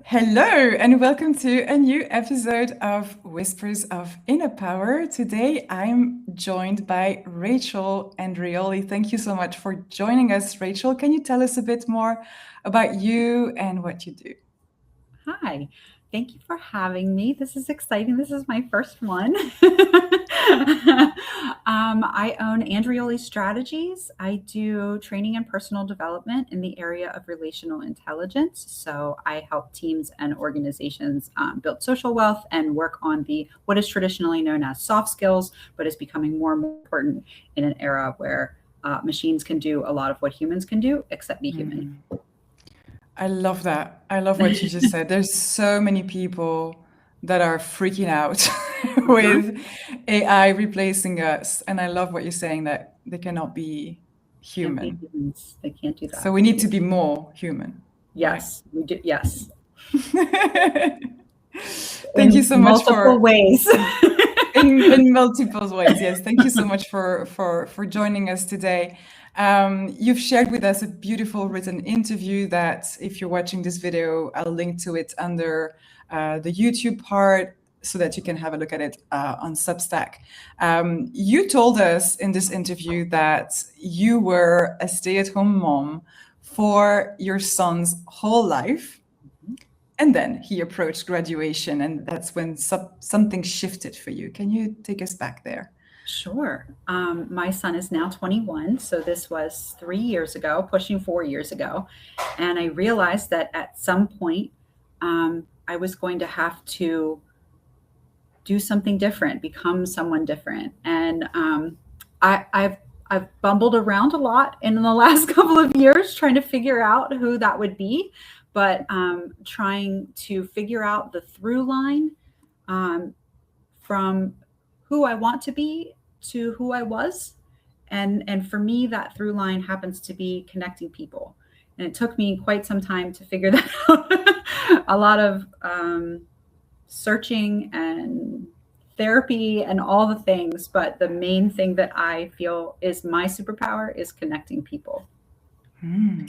Hello, and welcome to a new episode of Whispers of Inner Power. Today, I'm joined by Rachel Andreoli. Thank you so much for joining us, Rachel. Can you tell us a bit more about you and what you do? Hi, thank you for having me. This is exciting. This is my first one. I own Andreoli Strategies. I do training and personal development in the area of relational intelligence. So I help teams and organizations build social wealth and work on the what is traditionally known as soft skills, but is becoming more and more important in an era where machines can do a lot of what humans can do, except be human. I love that. I love what you just said. There's so many people that are freaking out with AI replacing us. And I love what you're saying that they cannot be Can't be human. humans. They can't do So that. we need to be more human, right? Yes, we do. Yes, Thank you in so much multiple for ways. in multiple ways. Yes, thank you so much for joining us today. You've shared with us a beautiful written interview that, if you're watching this video, I'll link to it under the YouTube part so that you can have a look at it on Substack. You told us in this interview that you were a stay-at-home mom for your son's whole life. And then he approached graduation, and that's when something shifted for you. Can you take us back there? Sure. My son is now 21, so this was 3 years ago, pushing 4 years ago. And I realized that at some point, I was going to have to do something different, become someone different. And I've bumbled around a lot in the last couple of years trying to figure out who that would be, but trying to figure out the through line um, from who I want to be to who I was. And for me, that through line happens to be connecting people. And it took me quite some time to figure that out. A lot of searching and therapy and all the things, but the main thing that I feel is my superpower is connecting people.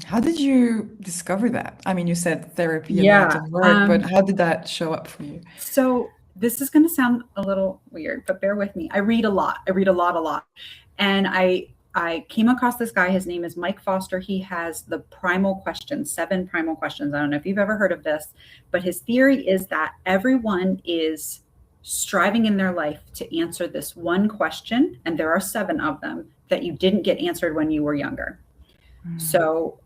How did you discover that? I mean, you said therapy and lots Yeah. of work, but how did that show up for you? So this is going to sound a little weird, but bear with me. I read a lot. I read a lot, a lot. And I came across this guy. His name is Mike Foster. He has the primal questions, 7 primal questions. I don't know if you've ever heard of this, but his theory is that everyone is striving in their life to answer this one question, and there are 7 of them that you didn't get answered when you were younger. So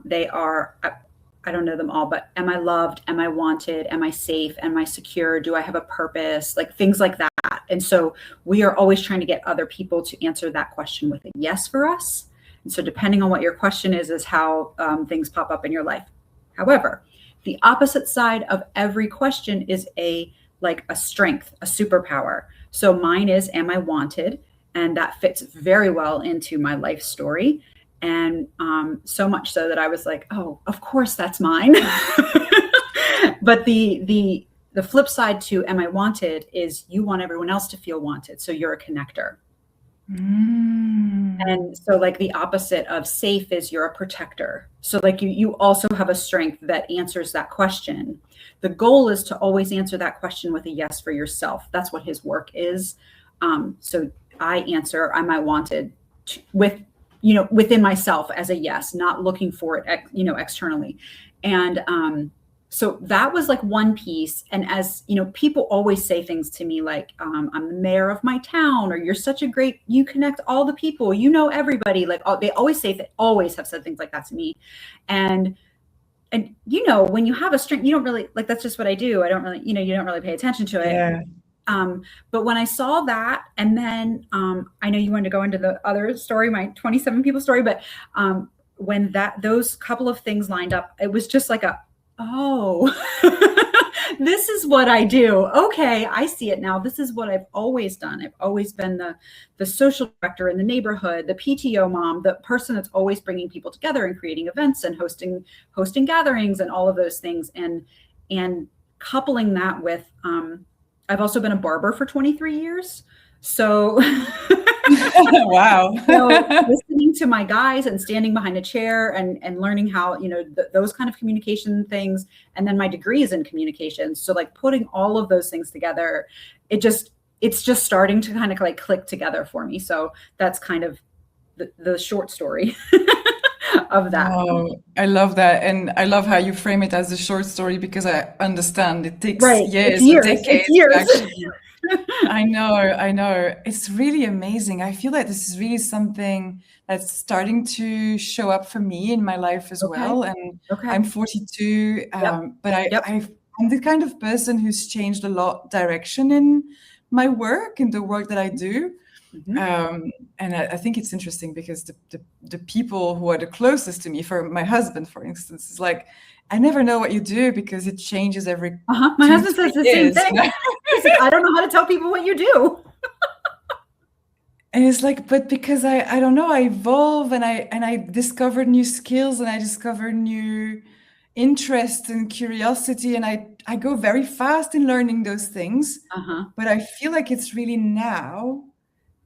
they are, I don't know them all, but am I loved? Am I wanted? Am I safe? Am I secure? Do I have a purpose? Like things like that. And so we are always trying to get other people to answer that question with a yes for us. And so depending on what your question is how things pop up in your life. However, the opposite side of every question is a strength, a superpower. So mine is, am I wanted? And that fits very well into my life story. And so much so that I was like, oh, of course that's mine. But the flip side to am I wanted is you want everyone else to feel wanted. So you're a connector. And so like the opposite of safe is you're a protector. So like you also have a strength that answers that question. The goal is to always answer that question with a yes for yourself. That's what his work is. So I answer, am I wanted with, within myself as a yes, not looking for it, externally. And so that was like one piece. And as people always say things to me like, I'm the mayor of my town, or you're such a great, you connect all the people, everybody. Like they always say that, always have said things like that to me. And when you have a strength, you don't really like, that's just what I do. I don't really, you don't really pay attention to it. Yeah. But when I saw that, and then I know you wanted to go into the other story, my 27 people story, but when those couple of things lined up, it was just like oh, this is what I do. Okay, I see it now. This is what I've always done. I've always been the social director in the neighborhood, the PTO mom, the person that's always bringing people together and creating events and hosting gatherings and all of those things, and coupling that with I've also been a barber for 23 years. So, Wow. so listening to my guys and standing behind a chair and learning how, those kind of communication things. And then my degree is in communication. So like putting all of those things together, it's just starting to kind of like click together for me. So that's kind of the short story of that. Oh, I love that. And I love how you frame it as a short story, because I understand it takes Right. years It's or years. decades It's years. to actually. I know. It's really amazing. I feel like this is really something that's starting to show up for me in my life as Okay. well. And Okay. I'm 42, Yep. but Yep. I'm the kind of person who's changed a lot direction in my work and the work that I do. Mhm. And I think it's interesting because the people who are the closest to me, for my husband, for instance, is like, I never know what you do because it changes every My two, husband says 3 the same years. thing. He says, I don't know how to tell people what you do. And it's like, but because I don't know, I evolve and I discover new skills and I discover new interest and curiosity, and I go very fast in learning those things. But I feel like it's really now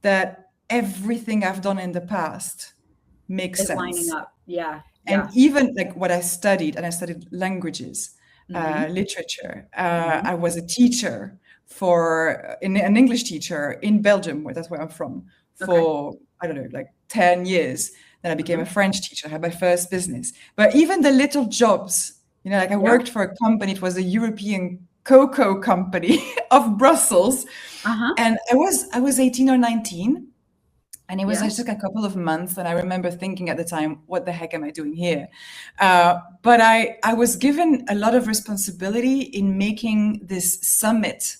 that everything I've done in the past makes Is sense. lining up. Yeah. And even like what I studied, and I studied languages, Mhm. literature. Mhm. I was a teacher an English teacher in Belgium, that's where I'm from, Okay. for, I don't know, like 10 years. Then I became a Mhm. French teacher. I had my first business. But even the little jobs, like I Yeah. worked for a company, it was a European cocoa company of Brussels. And I was 18 or 19. And it was Yeah. just like a couple of months. And I remember thinking at the time, what the heck am I doing here? But I was given a lot of responsibility in making this summit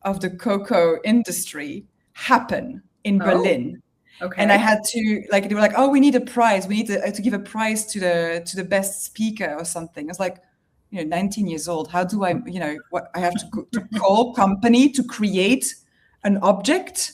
of the cocoa industry happen in Oh, Berlin. okay. And I had to, like, they were like, oh, we need a prize. We need to give a prize to the best speaker or something. I was like, 19 years old. How do I, what I have to go to call company to create an object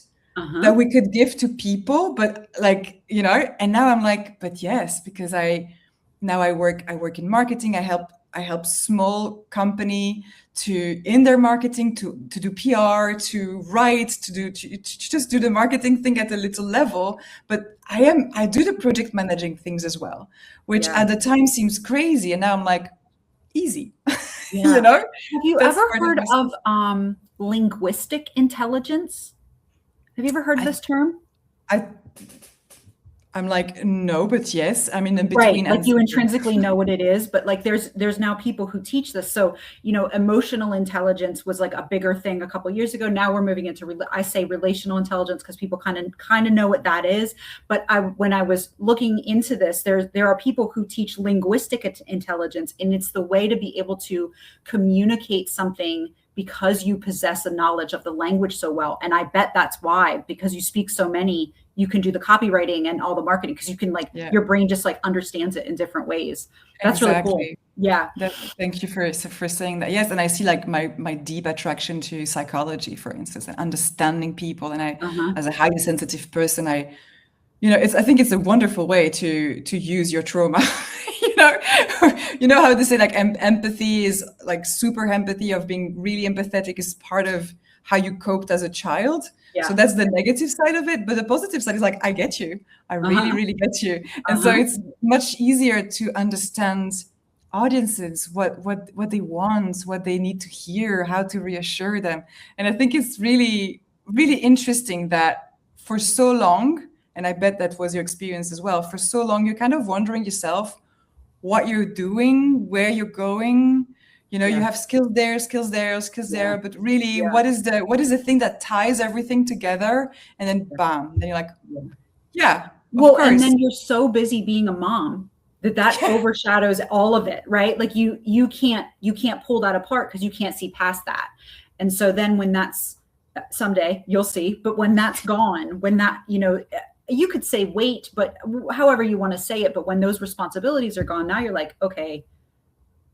that we could give to people, but like, and now I'm like, but yes, because I work in marketing. I help small company in their marketing to do PR, to write, to just do the marketing thing at a little level. But I do the project managing things as well, which Yeah. at the time seems crazy, and now I'm like, easy. Yeah. Have you That's ever part heard my of linguistic intelligence? Have you ever heard of this term? I'm like, no, but yes. I'm in Right. between. Like you intrinsically know what it is, but like there's now people who teach this. So, emotional intelligence was like a bigger thing a couple of years ago. Now we're moving into, I say relational intelligence because people kind of know what that is. But when I was looking into this, there are people who teach linguistic intelligence, and it's the way to be able to communicate something because you possess a knowledge of the language so well. And I bet that's why, because you speak so many, you can do the copywriting and all the marketing, because you can your brain just like understands it in different ways. That's really cool. Yeah. Thank you for saying that. Yes. And I see like my deep attraction to psychology, for instance, and understanding people. And as a highly sensitive person, I think it's a wonderful way to use your trauma. How they say like empathy is like super empathy, of being really empathetic, is part of how you coped as a child. Yeah. So that's the negative side of it. But the positive side is like, I get you. I really, really get you. And so it's much easier to understand audiences, what they want, what they need to hear, how to reassure them. And I think it's really, really interesting that for so long, and I bet that was your experience as well, for so long, you're kind of wondering yourself what you're doing, where you're going. You have skills there, but really, what is the thing that ties everything together? And then bam, then you're like, yeah, of course. And then you're so busy being a mom that overshadows all of it, right? Like you can't pull that apart because you can't see past that. And so then when that's, someday you'll see, but when that's gone, when that, you could say wait, but however you want to say it, but when those responsibilities are gone, now you're like, okay,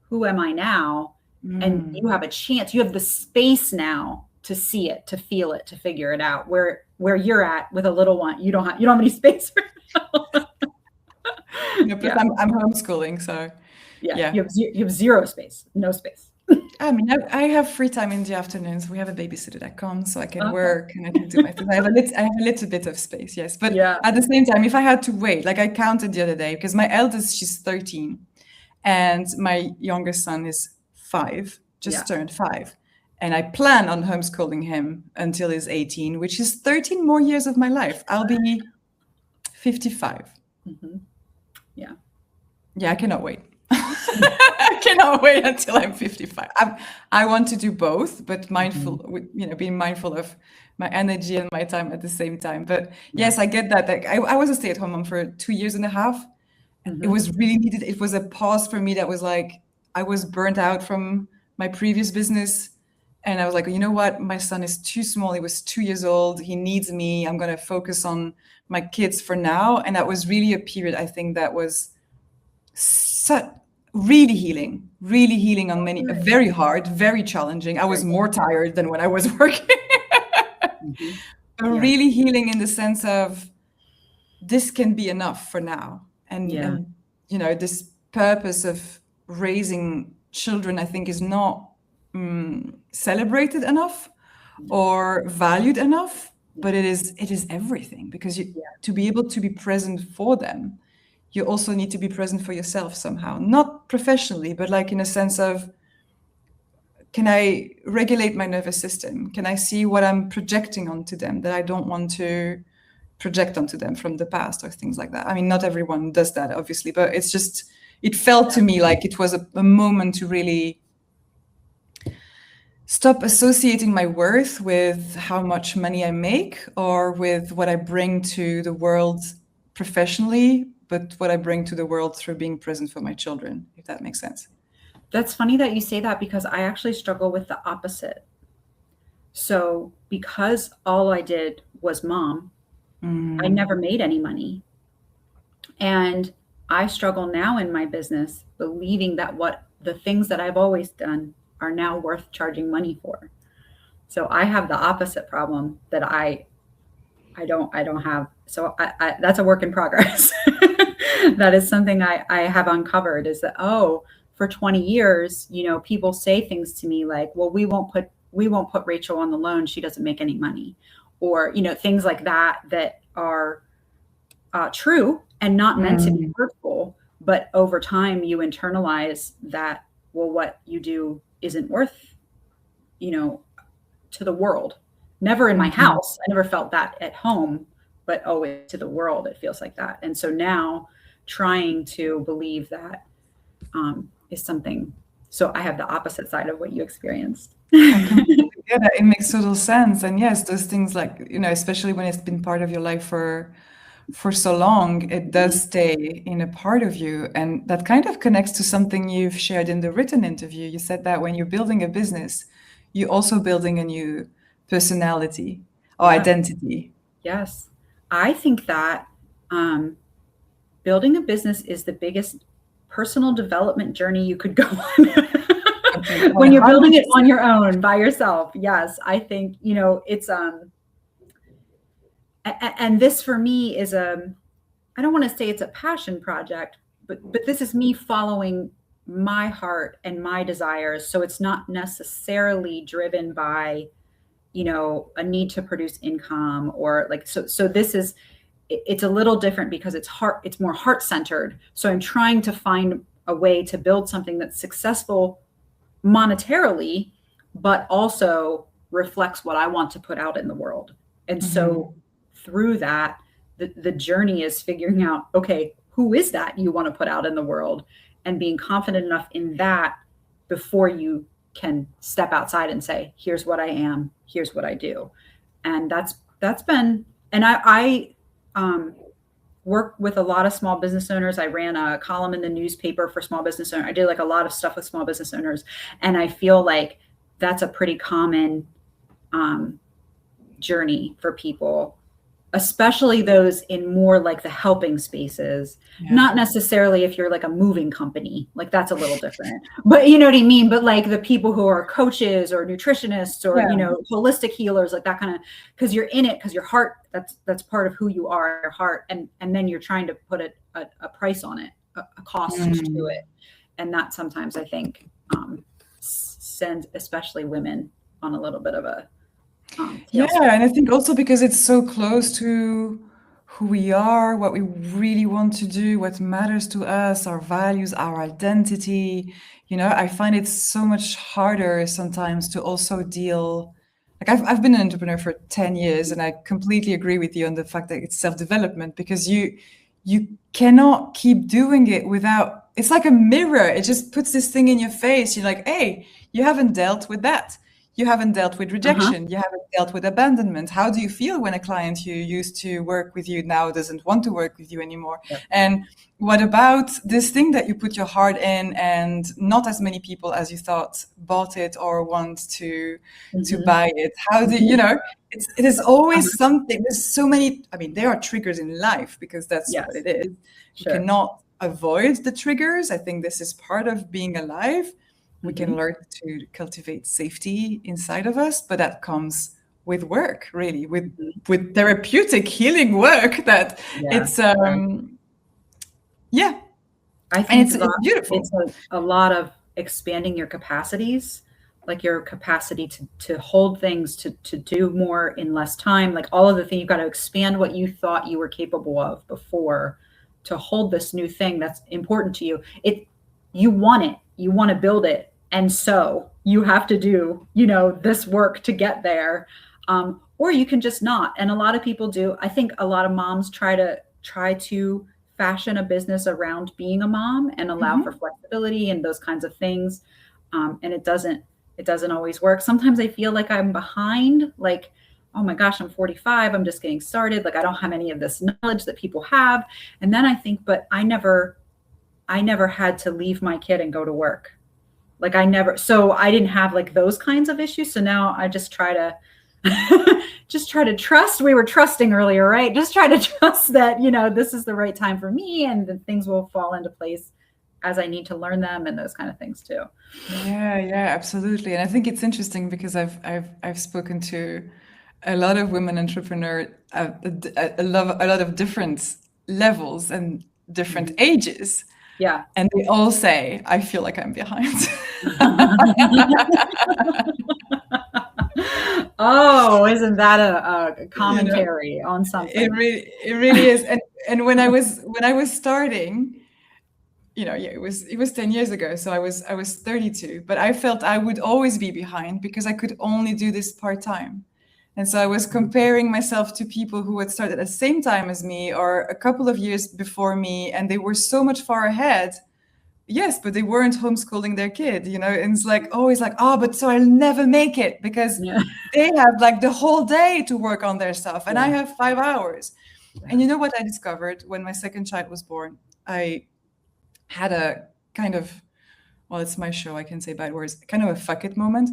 who am I now? And you have a chance, you have the space now to see it, to feel it, to figure it out. Where you're at with a little one, you don't have any space right now. I'm homeschooling, so yeah. You have zero space, no space. I mean, I have free time in the afternoons. We have a babysitter that comes, so I can Okay. work and I can do my things. I have a little bit of space, yes. But Yeah. at the same time, if I had to wait, like I counted the other day, because my eldest, she's 13, and my youngest son is 5, just turned 5. And I plan on homeschooling him until he's 18, which is 13 more years of my life. I'll be 55. Mm-hmm. Yeah. Yeah, I cannot wait. I cannot wait until I'm 55. I want to do both, but mindful, being mindful of my energy and my time at the same time. But yes, I get that. Like, I was a stay-at-home mom for 2.5 years. It was really needed. It was a pause for me that was like, I was burnt out from my previous business. And I was like, you know what? My son is too small. He was 2 years old. He needs me. I'm going to focus on my kids for now. And that was really a period, I think, that was really healing on many, very hard, very challenging. I was more tired than when I was working. But really healing in the sense of this can be enough for now. And this purpose of raising children, I think, is not celebrated enough or valued enough, but it is everything, because to be able to be present for them, you also need to be present for yourself somehow, not professionally, but like in a sense of, can I regulate my nervous system? Can I see what I'm projecting onto them that I don't want to project onto them from the past, or things like that? I mean, not everyone does that, obviously, but it's just, it felt to me like it was a moment to really stop associating my worth with how much money I make or with what I bring to the world professionally, but what I bring to the world through being present for my children, if that makes sense. That's funny that you say that, because I actually struggle with the opposite. So because all I did was mom, I never made any money. And I struggle now in my business, believing that the things that I've always done are now worth charging money for. So I have the opposite problem that I don't have. So I that's a work in progress. That is something I have uncovered, is that, for 20 years, people say things to me like, well, we won't put Rachel on the loan. She doesn't make any money, or, things like that are true and not meant to be hurtful. But over time you internalize that, well, what you do isn't worth, to the world. Never in my house. I never felt that at home, but always to the world, it feels like that. And so now trying to believe that is something. So I have the opposite side of what you experienced. I completely get it. It makes total sense. And yes, those things, like, especially when it's been part of your life for so long, it does stay in a part of you. And that kind of connects to something you've shared in the written interview. You said that when you're building a business, you're also building a new personality or identity. Yes. I think that building a business is the biggest personal development journey you could go on. When you're building it on your own, by yourself. Yes, I think, it's and this for me is I don't want to say it's a passion project, but this is me following my heart and my desires. So it's not necessarily driven by, a need to produce income, or like, so this is, it's a little different because it's more heart-centered. So I'm trying to find a way to build something that's successful monetarily, but also reflects what I want to put out in the world. And so through that, the journey is figuring out, okay, who is that you want to put out in the world, and being confident enough in that before you can step outside and say, here's what I am, here's what I do. And that's been, and I work with a lot of small business owners. I ran a column in the newspaper for small business owners. I did like a lot of stuff with small business owners. And I feel like that's a pretty common journey for people, especially those in more like the helping spaces. Not necessarily if you're like a moving company, like that's a little different, but you know what I mean? But like the people who are coaches or nutritionists or, holistic healers, like that kind of, because you're in it, because your heart, that's part of who you are, your heart. And then you're trying to put a price on it, a cost to it. And that sometimes I think send especially women on a little bit of a Yeah, tailspin. and I think also because it's so close to who we are, what we really want to do, what matters to us, our values, our identity. I find it so much harder sometimes to also deal. Like I've been an entrepreneur for 10 years, and I completely agree with you on the fact that it's self-development, because you cannot keep doing it without, it's like a mirror. It just puts this thing in your face. You're like, hey, you haven't dealt with that. You haven't dealt with rejection. You haven't dealt with abandonment. How do you feel when a client who used to work with you now doesn't want to work with you anymore? Yep. And what about this thing that you put your heart in, and not as many people as you thought bought it or want to buy it? How do it is always something. There's so many. I mean, there are triggers in life, because that's what it is. Sure. You cannot avoid the triggers. I think this is part of being alive. We can learn to cultivate safety inside of us, but that comes with work, really, with therapeutic healing work. That it's I think it's beautiful. It's a lot of expanding your capacities, like your capacity to hold things, to do more in less time, like all of the things. You've got to expand what you thought you were capable of before to hold this new thing that's important to you. You want to build it. And so you have to do, this work to get there. Or you can just not. And a lot of people do. I think a lot of moms try to fashion a business around being a mom and allow for flexibility and those kinds of things. And it doesn't always work. Sometimes I feel like I'm behind, like, oh my gosh, I'm 45. I'm just getting started. Like, I don't have any of this knowledge that people have. And then I think, but I never had to leave my kid and go to work. Like so I didn't have like those kinds of issues. So now I just try to trust. We were trusting earlier, right? Just try to trust that, this is the right time for me, and that things will fall into place as I need to learn them, and those kind of things too. Yeah, absolutely. And I think it's interesting because I've spoken to a lot of women entrepreneurs, a lot of different levels and different ages. Yeah. And they all say, I feel like I'm behind. Oh, isn't that a commentary on something? It really is. And when I was starting, it was 10 years ago. So I was 32, but I felt I would always be behind because I could only do this part-time. And so I was comparing myself to people who had started at the same time as me or a couple of years before me, and they were so much far ahead. Yes, but they weren't homeschooling their kid, and it's like always like, oh, but so I'll never make it because they have like the whole day to work on their stuff, and I have 5 hours. And you know what I discovered when my second child was born? I had a kind of, well, it's my show, I can say bad words, kind of a fuck it moment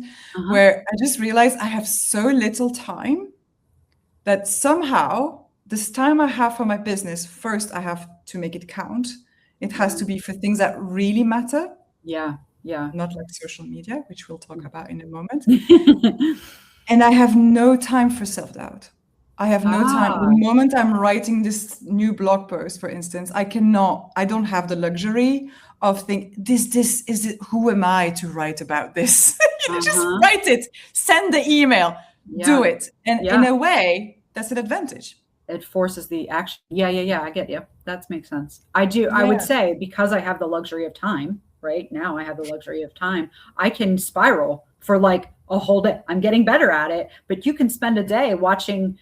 where I just realized I have so little time that somehow this time I have for my business, first I have to make it count. It has to be for things that really matter. Yeah. Not like social media, which we'll talk about in a moment. And I have no time for self-doubt. I have no time. The moment I'm writing this new blog post, for instance, I don't have the luxury of thinking, this is it, who am I to write about this? Just write it, send the email, do it. And in a way, that's an advantage. It forces the action. Yeah. I get you. That makes sense. I do. I would say, because I have the luxury of time, right now I have the luxury of time, I can spiral for like a whole day. I'm getting better at it, but you can spend a day watching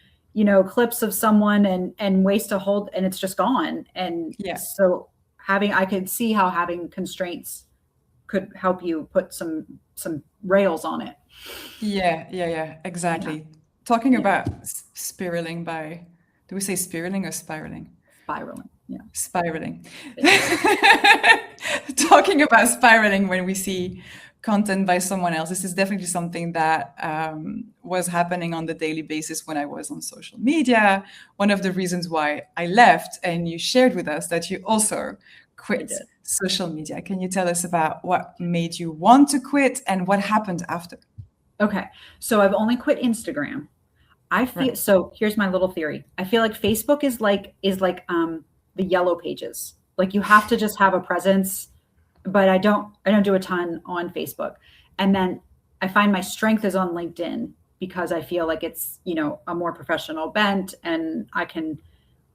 clips of someone and waste a whole, and it's just gone. And so I could see how having constraints could help you put some rails on it. Yeah, exactly. Yeah. Talking about spiraling do we say spiraling or spiraling? Spiraling, yeah. Spiraling. Talking about spiraling when we see content by someone else. This is definitely something that was happening on the daily basis when I was on social media. One of the reasons why I left, and you shared with us that you also quit social media. Can you tell us about what made you want to quit and what happened after? Okay, so I've only quit Instagram. I feel so. Here's my little theory. I feel like Facebook is like the yellow pages. Like you have to just have a presence but I don't do a ton on Facebook. And then I find my strength is on LinkedIn because I feel like it's, you know, a more professional bent and I can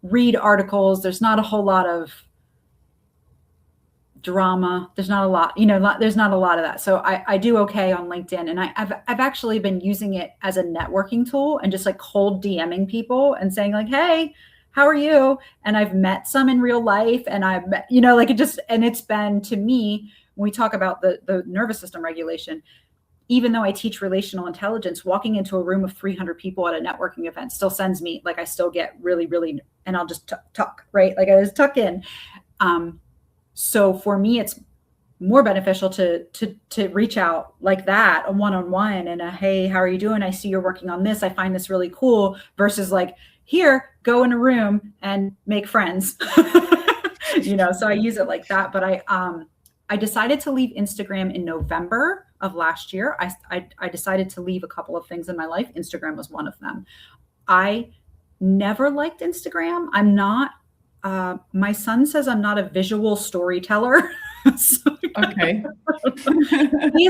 read articles. There's not a whole lot of drama. There's not a lot, you know, there's not a lot of that. So I do okay on LinkedIn, and I've actually been using it as a networking tool and just like cold DMing people and saying like, hey, how are you? And I've met some in real life, and I've met, you know, like it just, and it's been, to me, when we talk about the nervous system regulation, even though I teach relational intelligence, walking into a room of 300 people at a networking event still sends me, like, I still get really, really, and I'll just tuck, right? Like I just tuck in. So for me, it's more beneficial to reach out like that, a one-on-one, and a, hey, how are you doing? I see you're working on this. I find this really cool, versus like, here, go in a room and make friends. You know, so I use it like that. But I decided to leave Instagram in November of last year. I decided to leave a couple of things in my life. Instagram was one of them. I never liked Instagram. I'm not, my son says I'm not a visual storyteller. So, Okay. he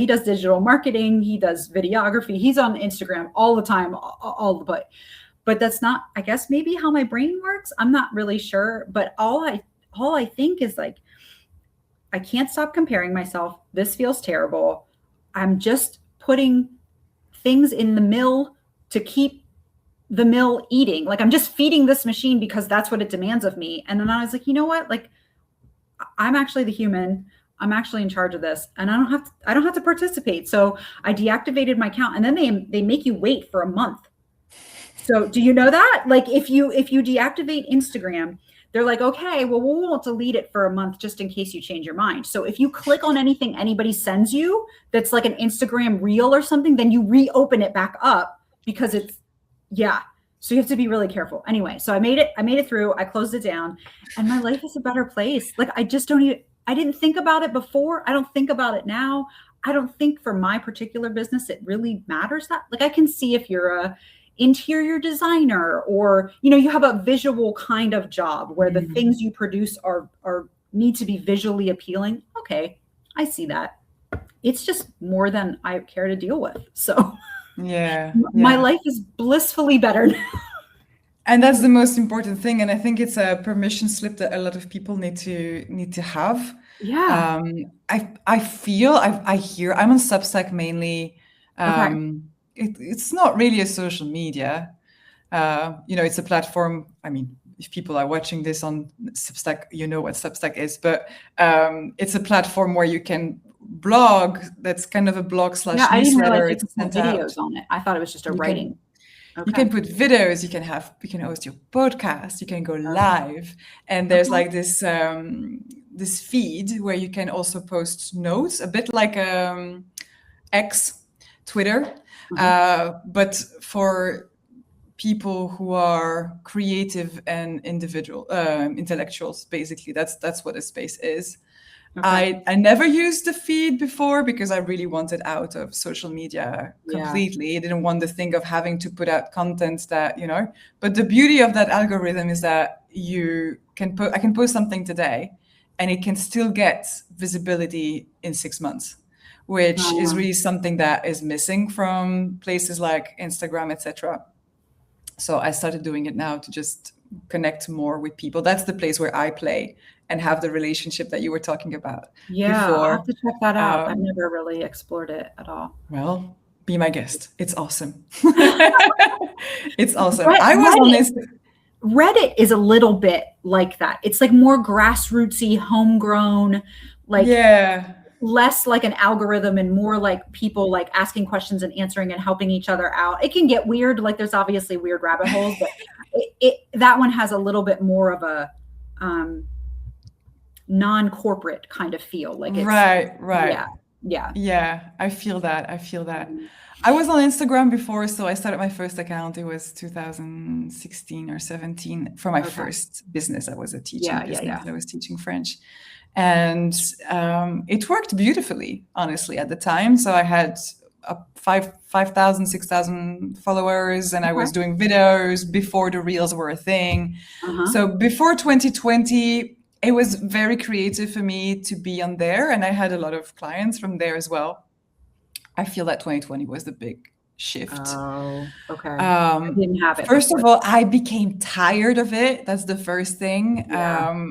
does digital marketing. He does videography. He's on Instagram all the time, but that's not, I guess, maybe how my brain works. I'm not really sure, but all I think is like, I can't stop comparing myself. This feels terrible. I'm just putting things in the mill to keep the mill eating. Like, I'm just feeding this machine because that's what it demands of me. And then I was like, you know what? Like, I'm actually the human. I'm actually in charge of this, and I don't have to participate. So I deactivated my account, and then they make you wait for a month. So do you know that? Like, if you deactivate Instagram, they're like, okay, well, we won't delete it for a month just in case you change your mind. So if you click on anything anybody sends you that's like an Instagram reel or something, then you reopen it back up because it's, yeah. So you have to be really careful. Anyway, so I made it through. I closed it down, and my life is a better place. Like, I didn't think about it before. I don't think about it now. I don't think for my particular business, it really matters that. Like, I can see if you're a interior designer, or, you know, you have a visual kind of job where the things you produce are need to be visually appealing. Okay, I see that. It's just more than I care to deal with. So Yeah. my life is blissfully better now. And that's the most important thing. And I think it's a permission slip that a lot of people need to have. Yeah. I feel, I hear, I'm on Substack mainly. Okay. It's not really a social media. You know, it's a platform. I mean, if people are watching this on Substack, you know what Substack is, but it's a platform where you can blog. That's kind of a blog / Yeah, I didn't realize newsletter. you It's could put sent out. videos on it. I thought it was just a You writing. you can put videos, you can host your podcast, you can go live, and there's like this this feed where you can also post notes, a bit like X, Twitter, but for people who are creative and intellectuals. Basically, that's what a space is. Okay. I never used the feed before because I really wanted out of social media completely. I didn't want the thing of having to put out content that, you know, but the beauty of that algorithm is that I can post something today and it can still get visibility in 6 months, which is really something that is missing from places like Instagram, etc. So I started doing it now to just connect more with people. That's the place where I play and have the relationship that you were talking about Yeah, I'll have before. to check that out. I've never really explored it at all. Well, be my guest. It's awesome. It's awesome. Right, I was on this. Reddit is a little bit like that. It's like more grassrootsy, homegrown, like less like an algorithm and more like people like asking questions and answering and helping each other out. It can get weird. Like, there's obviously weird rabbit holes, but that one has a little bit more of a non-corporate kind of feel. Like, it's right. Yeah. I feel that. I was on Instagram before, so I started my first account. It was 2016 or 17 for my first business. I was a teaching business. I was teaching French, and it worked beautifully, honestly, at the time. So I had 5,000, 6,000 followers, and I was doing videos before the reels were a thing. So before 2020, it was very creative for me to be on there, and I had a lot of clients from there as well. I feel that 2020 was the big shift. Oh, okay. I didn't have it First before. of all, I became tired of it. That's the first thing. Yeah.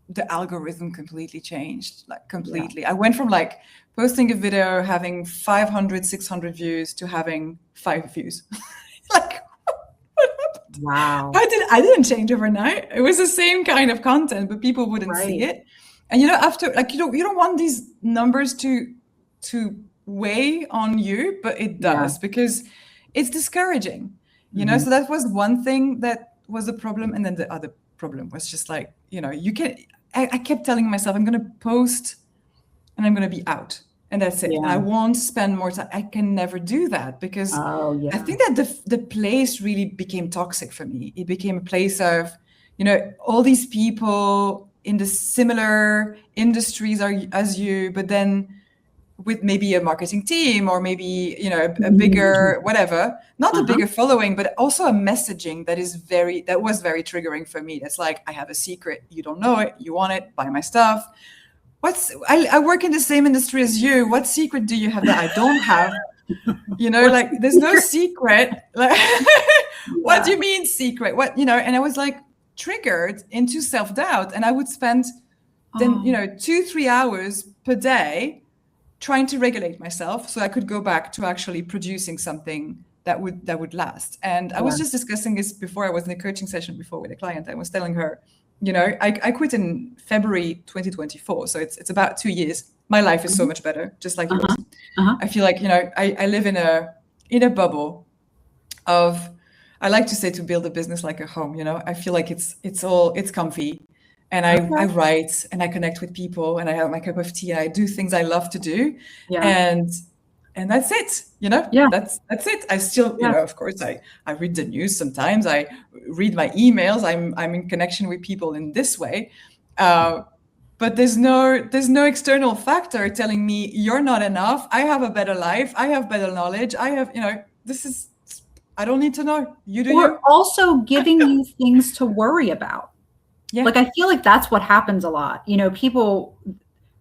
The algorithm completely changed, like completely. I went from like posting a video having 500, 600 views to having 5 views. Like, what happened? Wow. I didn't change overnight. It was the same kind of content, but people wouldn't see it. And you know, after, like, you don't want these numbers to weigh on you, but it does, because it's discouraging, you know. So that was one thing that was a problem. And then the other problem was just like, you know, I kept telling myself, I'm going to post and I'm going to be out, and that's it. And I won't spend more time. I can never do that, because I think that the place really became toxic for me. It became a place of, you know, all these people in the similar industries as you, but then with maybe a marketing team, or maybe, you know, a bigger whatever, not a bigger following, but also a messaging that was very triggering for me. That's like, I have a secret, you don't know it, you want it, buy my stuff. I work in the same industry as you. What secret do you have that I don't have? You know, like, there's no secret. Like, what do you mean secret? What, you know? And I was like triggered into self-doubt, and I would spend then, you know, 2-3 hours per day trying to regulate myself so I could go back to actually producing something that would last. And I was just discussing this before. I was in a coaching session before with a client. I was telling her, you know, I quit in February 2024. So it's about 2 years. My life is so much better, just like yours. I feel like, you know, I live in a bubble of, I like to say, to build a business like a home, you know. I feel like it's comfy. And I write, and I connect with people, and I have my cup of tea, and I do things I love to do. And that's it, you know. That's it. I still, you know, of course, I read the news sometimes. I read my emails. I'm in connection with people in this way. But there's no external factor telling me you're not enough. I have a better life. I have better knowledge. I have, you know, I don't need to know. You do. Or also giving you things to worry about. Yeah. Like, I feel like that's what happens a lot. You know, people,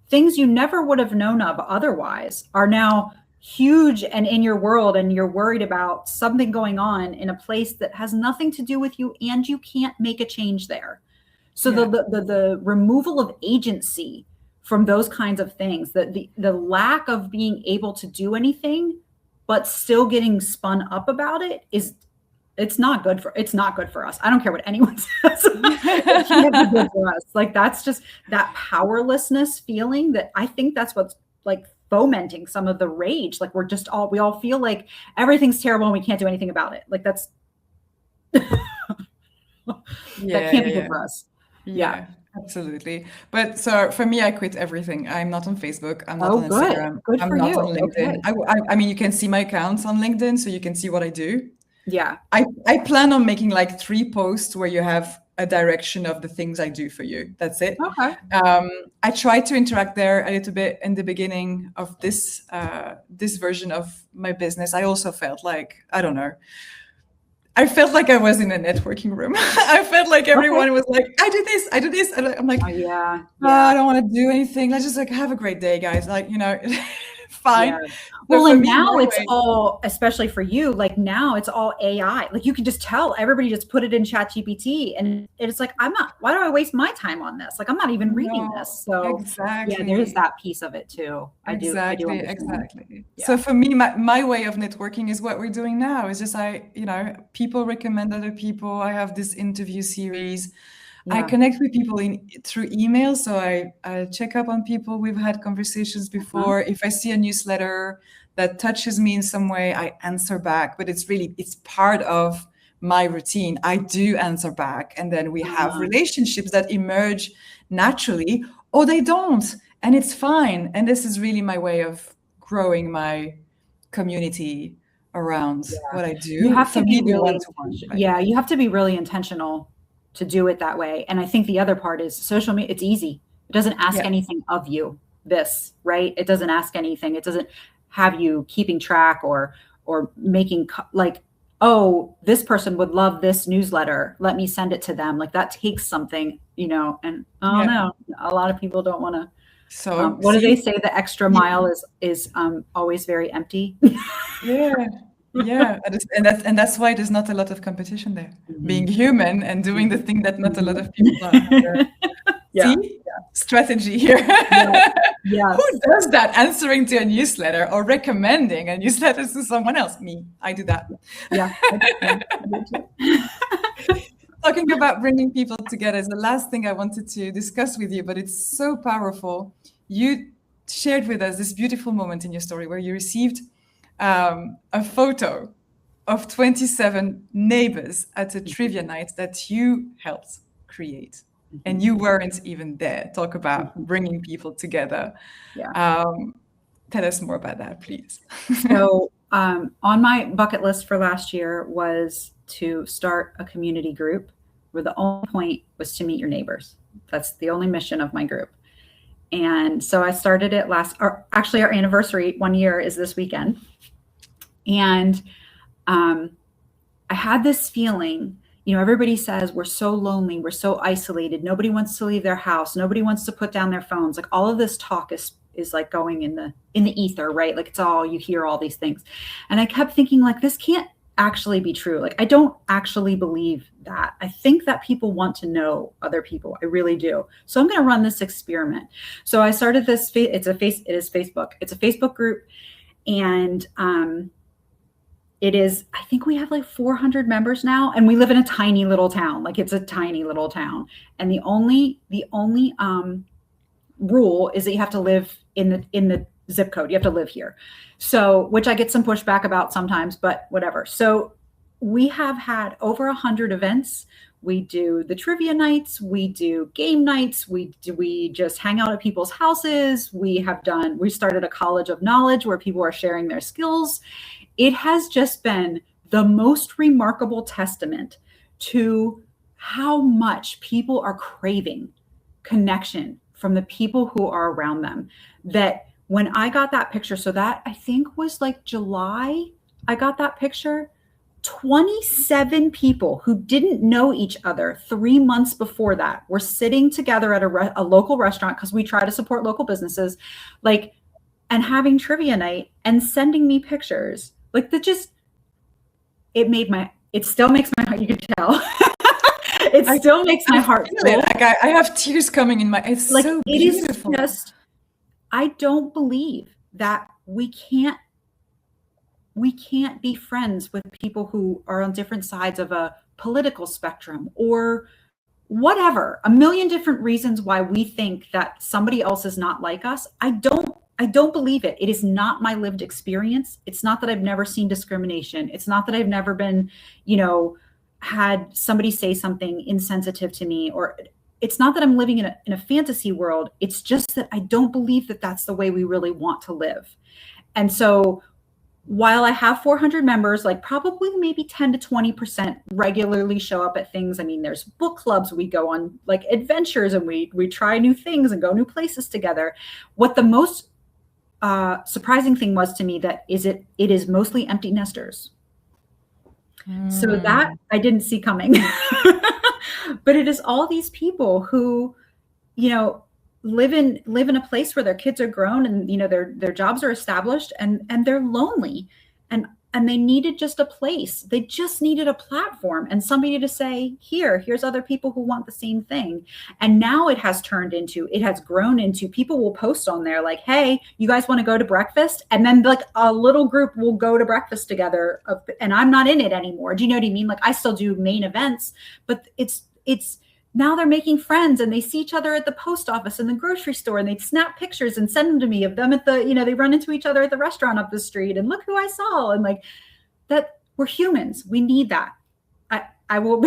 things you never would have known of otherwise are now huge and in your world, and you're worried about something going on in a place that has nothing to do with you, and you can't make a change there. So the removal of agency from those kinds of things, the lack of being able to do anything, but still getting spun up about it it's not good for us. I don't care what anyone says. It can't be good for us. Like, that's just that powerlessness feeling, that I think that's what's like fomenting some of the rage. Like, we all feel like everything's terrible and we can't do anything about it. Like, that's that can't be good for us. Yeah. Absolutely. But so for me, I quit everything. I'm not on Facebook. I'm not on Instagram. Good I'm for not you. on LinkedIn. Okay. I mean, you can see my accounts on LinkedIn, so you can see what I do. Yeah. I plan on making like 3 posts where you have a direction of the things I do for you. That's it. Okay. I tried to interact there a little bit in the beginning of this version of my business. I also felt like, I don't know, I felt like I was in a networking room. I felt like everyone was like, I do this. And I'm like, I don't want to do anything. Let's just like have a great day, guys. Like, you know, fine. Yeah. Well, and now it's all, especially for you, like now it's all AI. Like, you can just tell everybody, just put it in ChatGPT, and it's like, why do I waste my time on this? Like, I'm not even reading this. So yeah, there's that piece of it too. I do exactly. Yeah. So for me, my way of networking is what we're doing now. It's just, people recommend other people. I have this interview series. Yeah. I connect with people through email. So I check up on people. We've had conversations before. If I see a newsletter that touches me in some way, I answer back. But it's part of my routine. I do answer back. And then we have relationships that emerge naturally, or they don't. And it's fine. And this is really my way of growing my community around what I do. You have to be really, you have to be really intentional to do it that way. And I think the other part is social media. It's easy. It doesn't ask anything of you, right? It doesn't ask anything. It doesn't have you keeping track or making, like, oh, this person would love this newsletter. Let me send it to them. Like that takes something, and I don't know. A lot of people don't want to. So what do they say? The extra mile is always very empty. Yeah, and that's why there's not a lot of competition there. Being human and doing the thing that not a lot of people are. See? Strategy here. Who does that? Answering to a newsletter or recommending a newsletter to someone else? Me. I do that. Yeah. I do too. Talking about bringing people together is the last thing I wanted to discuss with you, but it's so powerful. You shared with us this beautiful moment in your story where you received a photo of 27 neighbors at a trivia night that you helped create. And you weren't even there. Talk about bringing people together. Tell us more about that, please. So on my bucket list for last year was to start a community group where the only point was to meet your neighbors. That's the only mission of my group. And so I started it our anniversary 1 year is this weekend. And I had this feeling, everybody says we're so lonely, we're so isolated, nobody wants to leave their house, nobody wants to put down their phones. Like all of this talk is like going in the ether, right? Like you hear all these things. And I kept thinking like, this can't actually be true. Like, I don't actually believe that. I think that people want to know other people. I really do. So I'm going to run this experiment. So I started this, it is Facebook. It's a Facebook group. And, it is, I think we have like 400 members now, and we live in a tiny little town. Like it's a tiny little town. And the only rule is that you have to live in the zip code. You have to live here. So, which I get some pushback about sometimes, but whatever. So we have had over 100 events. We do the trivia nights, we do game nights, we just hang out at people's houses. We started a college of knowledge where people are sharing their skills. It has just been the most remarkable testament to how much people are craving connection from the people who are around them. That when I got that picture, so that I think was like July, I got that picture, 27 people who didn't know each other 3 months before that were sitting together at a local restaurant, because we try to support local businesses, and having trivia night and sending me pictures. Like it still makes my heart, you can tell. It still makes my heart full. Like I have tears coming in my, it's like, so beautiful. It is just, I don't believe that we can't be friends with people who are on different sides of a political spectrum or whatever, a million different reasons why we think that somebody else is not like us. I don't believe it. It is not my lived experience. It's not that I've never seen discrimination. It's not that I've never been, had somebody say something insensitive to me, or it's not that I'm living in a fantasy world. It's just that I don't believe that that's the way we really want to live. And so while I have 400 members, like probably maybe 10 to 20% regularly show up at things. I mean, there's book clubs, we go on like adventures, and we try new things and go new places together. What the most surprising thing was to me that it is mostly empty nesters. So that I didn't see coming. But it is all these people who, live in a place where their kids are grown and their jobs are established, and they're lonely, and they needed just a place. They just needed a platform and somebody to say, here's other people who want the same thing. And now it has grown into people will post on there like, hey, you guys want to go to breakfast? And then like a little group will go to breakfast together, and I'm not in it anymore. Do you know what I mean? Like I still do main events, but it's now they're making friends, and they see each other at the post office and the grocery store, and they snap pictures and send them to me of them at the, they run into each other at the restaurant up the street, and look who I saw. And like that, we're humans. We need that. I will,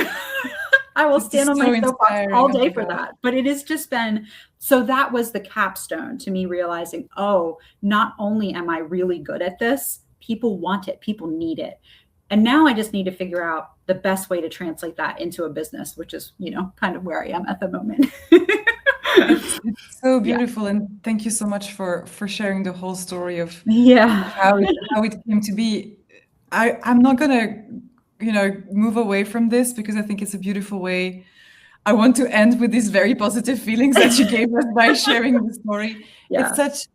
I will stand on my soapbox all day for that. But it has just been, so that was the capstone to me realizing, oh, not only am I really good at this, people want it, people need it. And now I just need to figure out the best way to translate that into a business, which is, kind of where I am at the moment. It's so beautiful. And thank you so much for sharing the whole story of how it came to be. I'm not going to move away from this, because I think it's a beautiful way. I want to end with these very positive feelings that you gave us by sharing the story. Yeah. It's such,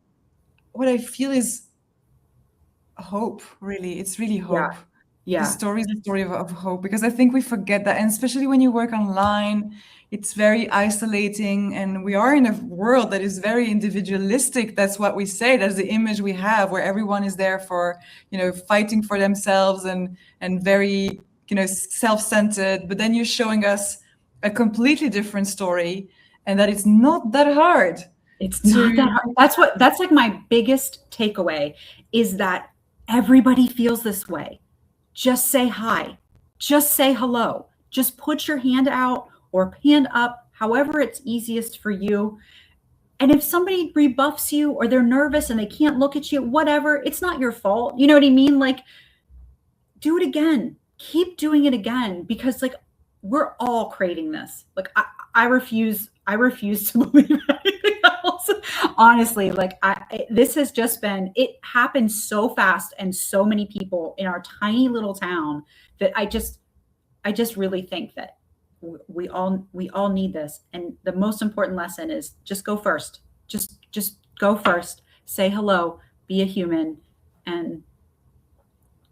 what I feel is hope, really. It's really hope. Yeah. The story is a story of hope, because I think we forget that. And especially when you work online, it's very isolating. And we are in a world that is very individualistic. That's what we say. That's the image we have, where everyone is there for, fighting for themselves and very, self-centered. But then you're showing us a completely different story, and that it's not that hard. It's not that hard. That's like my biggest takeaway, is that everybody feels this way. Just say hi. Just say hello. Just put your hand out or hand up, however it's easiest for you. And if somebody rebuffs you, or they're nervous and they can't look at you, whatever, it's not your fault. You know what I mean? Like, do it again. Keep doing it again, because like, we're all creating this. Like, I refuse to believe anything else. Honestly, like, this has just been, it happened so fast, and so many people in our tiny little town, that I just really think that we all need this. And the most important lesson is just go first. Just go first. Say hello. Be a human. And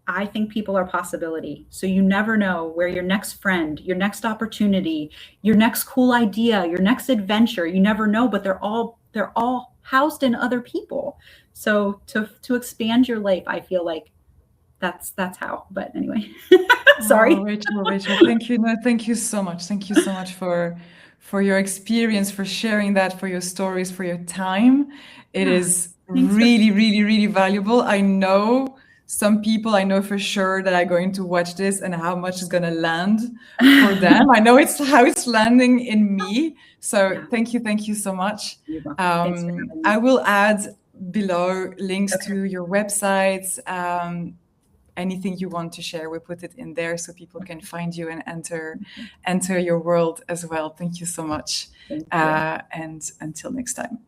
I think people are possibility. So you never know where your next friend, your next opportunity, your next cool idea, your next adventure, you never know, but they're all housed in other people. So to expand your life, I feel like that's how. But anyway, sorry. Oh, Rachel, thank you. No, thank you so much. Thank you so much for your experience, for sharing that, for your stories, for your time. It is really, really, really valuable. I know some people, I know for sure that are going to watch this, and how much is going to land for them. I know it's how it's landing in me. So thank you so much. I will add below links to your websites. Anything you want to share, we put it in there so people can find you and enter your world as well. Thank you so much. And until next time.